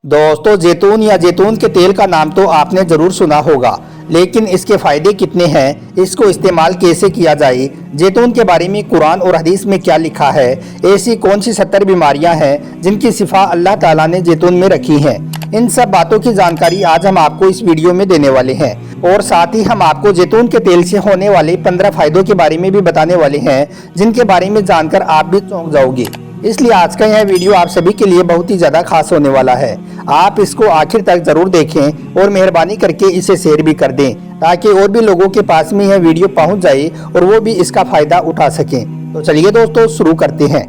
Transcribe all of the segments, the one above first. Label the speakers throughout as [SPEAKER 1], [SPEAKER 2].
[SPEAKER 1] दोस्तों, जैतून या जैतून के तेल का नाम तो आपने ज़रूर सुना होगा, लेकिन इसके फ़ायदे कितने हैं, इसको इस्तेमाल कैसे किया जाए, जैतून के बारे में कुरान और हदीस में क्या लिखा है, ऐसी कौन सी 70 बीमारियां हैं जिनकी शिफा अल्लाह ताला ने जैतून में रखी हैं। इन सब बातों की जानकारी आज हम आपको इस वीडियो में देने वाले हैं और साथ ही हम आपको जैतून के तेल से होने वाले 15 फायदों के बारे में भी बताने वाले हैं, जिनके बारे में जानकर आप भी चौंक जाओगे। इसलिए आज का यह वीडियो आप सभी के लिए बहुत ही ज़्यादा खास होने वाला है। आप इसको आखिर तक ज़रूर देखें और मेहरबानी करके इसे शेयर भी कर दें, ताकि और भी लोगों के पास में यह वीडियो पहुंच जाए और वो भी इसका फ़ायदा उठा सकें। तो चलिए दोस्तों, शुरू करते हैं।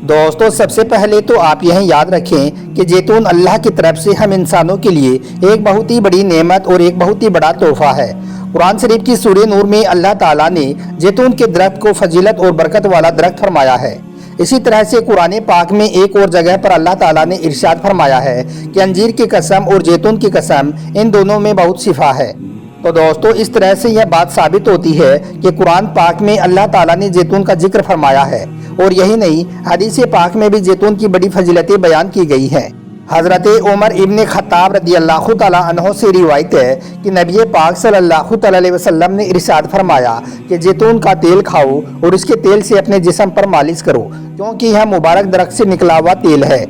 [SPEAKER 1] दोस्तों, सबसे पहले तो आप यह याद रखें कि जैतून अल्लाह की तरफ से हम इंसानों के लिए एक बहुत ही बड़ी नेमत और एक बहुत ही बड़ा तोहफा है। कुरान शरीफ की सूरह नूर में अल्लाह ताला ने जैतून के दरख्त को फजीलत और बरकत वाला दरख्त फरमाया है। इसी तरह से कुरान पाक में एक और जगह पर अल्लाह ताला ने इरशाद फरमाया है कि अंजीर की कसम और जैतून की कसम, इन दोनों में बहुत शिफा है। तो दोस्तों, इस तरह से यह बात साबित होती है कि कुरान पाक में अल्लाह ताला ने जैतून का जिक्र फरमाया है, और यही नहीं, हदीस पाक में भी जैतून की बड़ी फजीलतें बयान की गई हैं। हज़रत उमर इब्न खत्ताब रदियल्लाहु ताला अन्हो से रिवायत है कि नबी पाक सल्लल्लाहु अलैहि वसल्लम ने इरशाद फरमाया कि जैतून का तेल खाओ और इसके तेल से अपने जिस्म पर मालिश करो, क्योंकि यह मुबारक दरख्त से निकला हुआ तेल है।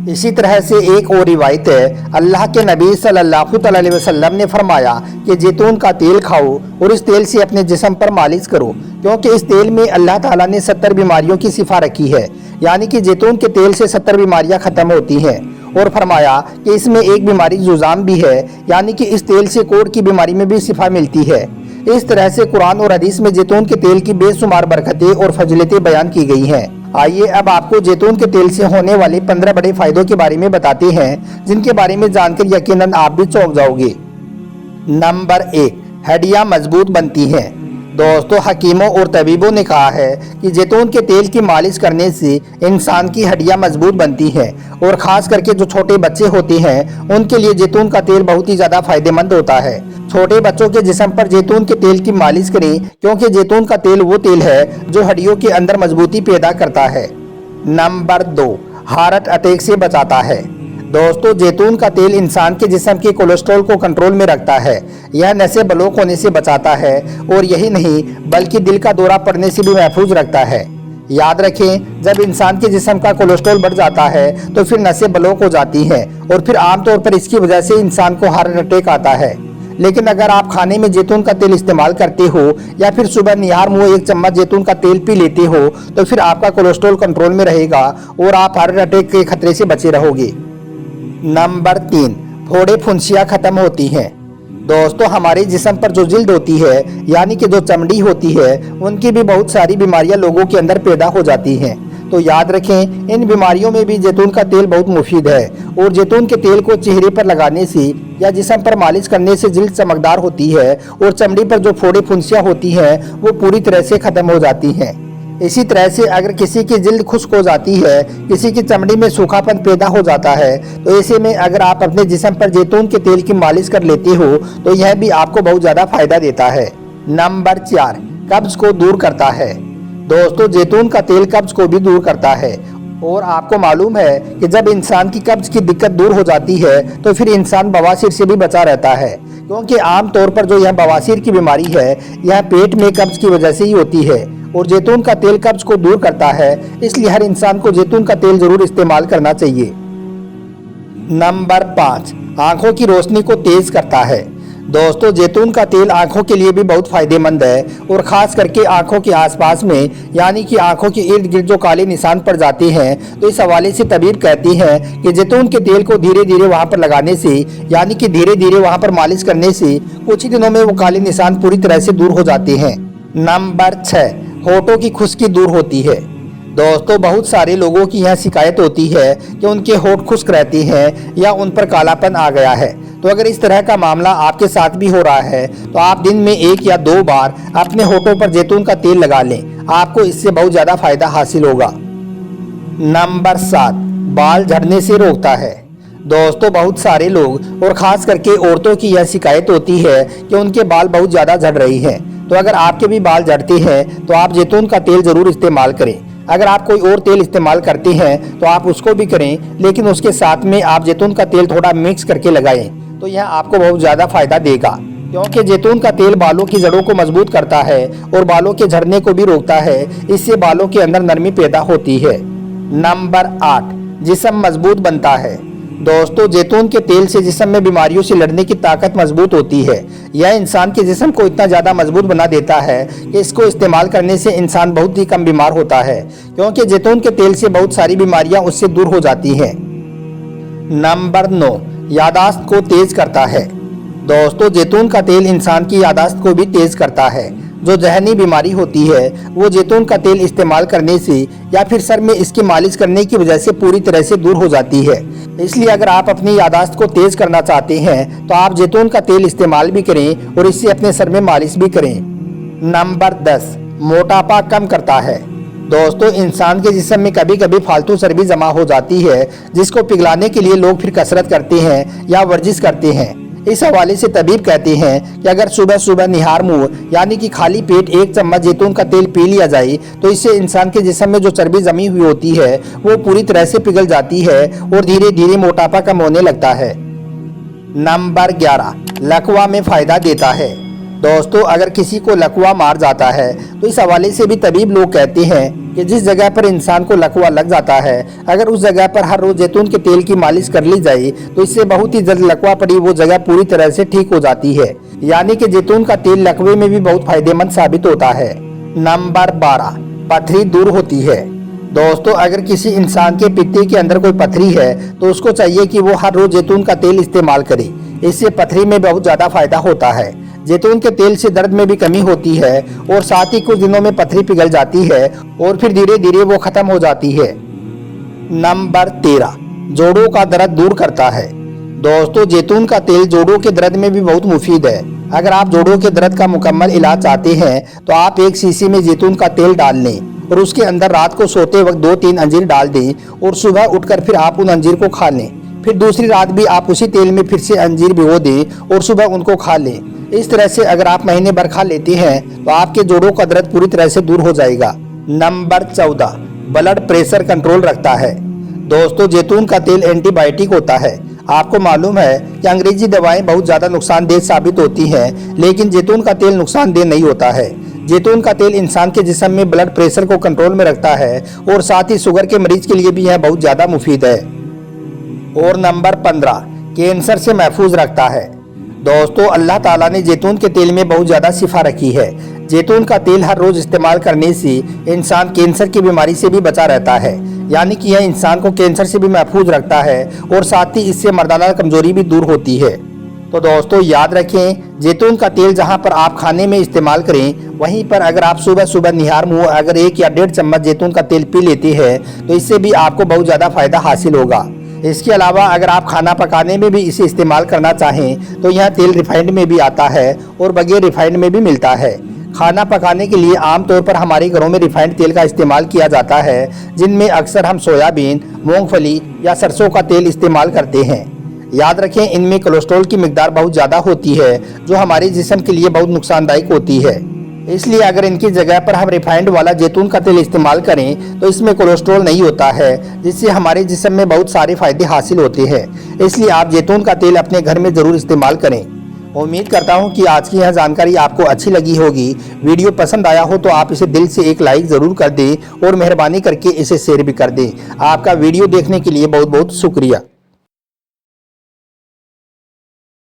[SPEAKER 1] इसी तरह से एक और रिवायत है, अल्लाह के नबी सल्लल्लाहु अलैहि वसल्लम ने फरमाया कि जैतून का तेल खाओ और इस तेल से अपने जिस्म पर मालिश करो, क्योंकि इस तेल में अल्लाह ताला ने 70 बीमारियों की शिफा रखी है। यानी कि जैतून के तेल से 70 बीमारियां खत्म होती हैं। और फरमाया कि इसमें एक बीमारी जुज़ाम भी है, यानी कि इस तेल से कोढ़ की बीमारी में भी शिफा मिलती है। इस तरह से कुरान और हदीस में जैतून के तेल की बेशुमार बरकतें और फजीलतें बयान की गई हैं। आइए अब आपको जैतून के तेल से होने वाले 15 बड़े फायदों के बारे में बताते हैं, जिनके बारे में जानकर यकीनन आप भी चौंक जाओगे। नंबर 1, हड्डियां मजबूत बनती हैं। दोस्तों, हकीमों और तबीबों ने कहा है कि जैतून के तेल की मालिश करने से इंसान की हड्डियां मजबूत बनती हैं, और ख़ास करके जो छोटे बच्चे होते हैं उनके लिए जैतून का तेल बहुत ही ज़्यादा फायदेमंद होता है। छोटे बच्चों के जिस्म पर जैतून के तेल की मालिश करें, क्योंकि जैतून का तेल वो तेल है जो हड्डियों के अंदर मजबूती पैदा करता है। नंबर 2, हार्ट अटैक से बचाता है। दोस्तों, जैतून का तेल इंसान के जिस्म के कोलेस्ट्रॉल को कंट्रोल में रखता है। यह नसें ब्लॉक होने से बचाता है, और यही नहीं बल्कि दिल का दौरा पड़ने से भी महफूज रखता है। याद रखें, जब इंसान के जिस्म का कोलेस्ट्रॉल बढ़ जाता है तो फिर नसें ब्लॉक हो जाती हैं, और फिर आमतौर पर इसकी वजह से इंसान को हार्ट अटैक आता है। लेकिन अगर आप खाने में जैतून का तेल इस्तेमाल करते हो या फिर सुबह निहार मुँह 1 चम्मच जैतून का तेल पी लेते हो, तो फिर आपका कोलेस्ट्रॉल कंट्रोल में रहेगा और आप हार्ट अटैक के खतरे से बचे रहोगे। नंबर 3, फोड़े फुंसियाँ खत्म होती हैं। दोस्तों, हमारे जिस्म पर जो जिल्द होती है, यानी कि जो चमड़ी होती है, उनकी भी बहुत सारी बीमारियां लोगों के अंदर पैदा हो जाती हैं। तो याद रखें, इन बीमारियों में भी जैतून का तेल बहुत मुफीद है, और जैतून के तेल को चेहरे पर लगाने से या जिस्म पर मालिश करने से जिल्द चमकदार होती है, और चमड़ी पर जो फोड़े फुंसियाँ होती हैं वो पूरी तरह से खत्म हो जाती हैं। इसी तरह से अगर किसी की जिल्द खुश्क हो जाती है, किसी की चमड़ी में सूखापन पैदा हो जाता है, तो ऐसे में अगर आप अपने जिस्म पर जैतून के तेल की मालिश कर लेते हो तो यह भी आपको बहुत ज़्यादा फायदा देता है। नंबर 4, कब्ज को दूर करता है। दोस्तों, जैतून का तेल कब्ज को भी दूर करता है, और आपको मालूम है कि जब इंसान की कब्ज की दिक्कत दूर हो जाती है तो फिर इंसान बवासीर से भी बचा रहता है, क्योंकि आमतौर पर जो यह बवासीर की बीमारी है यह पेट में कब्ज की वजह से ही होती है, और जैतून का तेल कब्ज को दूर करता है। इसलिए हर इंसान को जैतून का तेल जरूर इस्तेमाल करना चाहिए। नंबर 5, आंखों की रोशनी को तेज करता है। दोस्तों, जैतून का तेल आंखों के लिए भी बहुत फायदेमंद है, और ख़ास करके आंखों के आसपास में, यानी कि आंखों के इर्द गिर्द जो काले निशान पड़ जाते हैं, तो इस हवाले से तबीब कहती हैं कि जैतून के तेल को धीरे धीरे वहां पर लगाने से, यानी कि धीरे धीरे वहां पर मालिश करने से कुछ ही दिनों में वो काले निशान पूरी तरह से दूर हो जाते हैं। नंबर 6, होठों की खुश्की दूर होती है। दोस्तों, बहुत सारे लोगों की यह शिकायत होती है कि उनके होठ खुश्क रहते हैं या उन पर कालापन आ गया है। तो अगर इस तरह का मामला आपके साथ भी हो रहा है तो आप दिन में 1 या 2 बार अपने होठों पर जैतून का तेल लगा लें, आपको इससे बहुत ज़्यादा फायदा हासिल होगा। नंबर 7, बाल झड़ने से रोकता है। दोस्तों, बहुत सारे लोग और ख़ास करके औरतों की यह शिकायत होती है कि उनके बाल बहुत ज़्यादा झड़ रही हैं। तो अगर आपके भी बाल झड़ते हैं तो आप जैतून का तेल ज़रूर इस्तेमाल करें। اگر آپ کوئی اور تیل استعمال کرتے ہیں تو آپ اس کو بھی کریں، لیکن اس کے ساتھ میں آپ زیتون کا تیل تھوڑا مکس کر کے لگائیں تو یہ آپ کو بہت زیادہ فائدہ دے گا، کیونکہ زیتون کا تیل بالوں کی جڑوں کو مضبوط کرتا ہے اور بالوں کے جھڑنے کو بھی روکتا ہے، اس سے بالوں کے اندر نرمی پیدا ہوتی ہے۔ نمبر 8، جسم مضبوط بنتا ہے۔ دوستو، زیتون کے تیل سے جسم میں بیماریوں سے لڑنے کی طاقت مضبوط ہوتی ہے۔ یہ انسان کے جسم کو اتنا زیادہ مضبوط بنا دیتا ہے کہ اس کو استعمال کرنے سے انسان بہت ہی کم بیمار ہوتا ہے، کیونکہ زیتون کے تیل سے بہت ساری بیماریاں اس سے دور ہو جاتی ہیں۔ نمبر 9، یادداشت کو تیز کرتا ہے۔ دوستو، زیتون کا تیل انسان کی یادداشت کو بھی تیز کرتا ہے۔ جو ذہنی بیماری ہوتی ہے وہ زیتون کا تیل استعمال کرنے سے یا پھر سر میں اس کی مالش کرنے کی وجہ سے پوری طرح سے دور ہو جاتی ہے۔ اس لیے اگر آپ اپنی یادداشت کو تیز کرنا چاہتے ہیں تو آپ زیتون کا تیل استعمال بھی کریں اور اس سے اپنے سر میں مالش بھی کریں۔ نمبر 10، موٹاپا کم کرتا ہے۔ دوستو، انسان کے جسم میں کبھی کبھی فالتو چربی جمع ہو جاتی ہے، جس کو پگھلانے کے لیے لوگ پھر کسرت کرتے ہیں یا ورزش کرتے ہیں۔ اس حوالے سے طبیب کہتے ہیں کہ اگر صبح صبح نہار منہ یعنی کہ خالی پیٹ 1 چمچ زیتون کا تیل پی لیا جائے تو اس سے انسان کے جسم میں جو چربی جمی ہوئی ہوتی ہے وہ پوری طرح سے پگھل جاتی ہے اور دھیرے دھیرے موٹاپا کم ہونے لگتا ہے۔ نمبر 11، لکوا میں فائدہ دیتا ہے۔ دوستو، اگر کسی کو لکوا مار جاتا ہے تو اس حوالے سے بھی طبیب لوگ کہتے ہیں کہ جس جگہ پر انسان کو لکوا لگ جاتا ہے اگر اس جگہ پر ہر روز زیتون کے تیل کی مالش کر لی جائے تو اس سے بہت ہی جلد لکوا پڑی وہ جگہ پوری طرح سے ٹھیک ہو جاتی ہے، یعنی کہ زیتون کا تیل لکوے میں بھی بہت فائدہ مند ثابت ہوتا ہے۔ نمبر 12، پتھری دور ہوتی ہے۔ دوستو، اگر کسی انسان کے پتے کے اندر کوئی پتھری ہے تو اس کو چاہیے کہ وہ ہر روز زیتون کا تیل استعمال کرے، اس سے پتھری میں بہت زیادہ فائدہ ہوتا ہے۔ زیتون کے تیل سے درد میں بھی کمی ہوتی ہے اور ساتھ ہی کچھ دنوں میں پتھری پگھل جاتی ہے اور پھر دھیرے دھیرے وہ ختم ہو جاتی ہے۔ نمبر 13، جوڑوں کا درد دور کرتا ہے۔ دوستو، زیتون کا تیل جوڑوں کے درد میں بھی بہت مفید ہے۔ اگر آپ جوڑوں کے درد کا مکمل علاج چاہتے ہیں تو آپ ایک شیشی میں زیتون کا تیل ڈال لیں اور اس کے اندر رات کو سوتے وقت 2-3 انجیر ڈال دیں اور صبح اٹھ کر پھر آپ ان انجیر کو کھا لیں، پھر دوسری رات بھی آپ اسی تیل میں پھر سے انجیر بھگو دیں اور صبح ان کو کھا لیں۔ اس طرح سے اگر آپ مہینے بھر کھا لیتے ہیں تو آپ کے جوڑوں کا درد پوری طرح سے دور ہو جائے گا۔ نمبر 14، بلڈ پریشر کنٹرول رکھتا ہے۔ دوستو، زیتون کا تیل اینٹی بائیوٹک ہوتا ہے۔ آپ کو معلوم ہے کہ انگریزی دوائیں بہت زیادہ نقصان دہ ثابت ہوتی ہیں، لیکن زیتون کا تیل نقصان دہ نہیں ہوتا ہے۔ زیتون کا تیل انسان کے جسم میں بلڈ پریشر کو کنٹرول میں رکھتا ہے اور ساتھ ہی شوگر کے مریض کے لیے بھی یہ بہت زیادہ مفید ہے۔ اور نمبر 15، کینسر سے محفوظ رکھتا ہے۔ دوستو، اللہ تعالیٰ نے زیتون کے تیل میں بہت زیادہ شفا رکھی ہے۔ زیتون کا تیل ہر روز استعمال کرنے سے انسان کینسر کی بیماری سے بھی بچا رہتا ہے، یعنی کہ یہ انسان کو کینسر سے بھی محفوظ رکھتا ہے اور ساتھ ہی اس سے مردانہ کمزوری بھی دور ہوتی ہے۔ تو دوستو، یاد رکھیں، زیتون کا تیل جہاں پر آپ کھانے میں استعمال کریں وہیں پر اگر آپ صبح صبح نہار منہ اگر 1 یا 1.5 چمچ زیتون کا تیل پی لیتے ہیں تو اس سے بھی آپ کو بہت زیادہ فائدہ حاصل ہوگا۔ اس کے علاوہ اگر آپ کھانا پکانے میں بھی اسے استعمال کرنا چاہیں تو یہ تیل ریفائنڈ میں بھی آتا ہے اور بغیر ریفائنڈ میں بھی ملتا ہے۔ کھانا پکانے کے لیے عام طور پر ہمارے گھروں میں ریفائنڈ تیل کا استعمال کیا جاتا ہے، جن میں اکثر ہم سویابین، مونگ پھلی یا سرسوں کا تیل استعمال کرتے ہیں۔ یاد رکھیں، ان میں کولیسٹرول کی مقدار بہت زیادہ ہوتی ہے جو ہمارے جسم کے لیے بہت نقصان دائق ہوتی ہے۔ اس لیے اگر ان کی جگہ پر ہم ریفائنڈ والا زیتون کا تیل استعمال کریں تو اس میں کولیسٹرول نہیں ہوتا ہے، جس سے ہمارے جسم میں بہت سارے فائدے حاصل ہوتے ہیں۔ اس لیے آپ زیتون کا تیل اپنے گھر میں ضرور استعمال کریں۔ امید کرتا ہوں کہ آج کی یہ جانکاری آپ کو اچھی لگی ہوگی۔ ویڈیو پسند آیا ہو تو آپ اسے دل سے ایک لائک ضرور کر دیں اور مہربانی کر کے اسے شیئر بھی کر دیں۔ آپ کا ویڈیو دیکھنے کے لیے بہت بہت شکریہ۔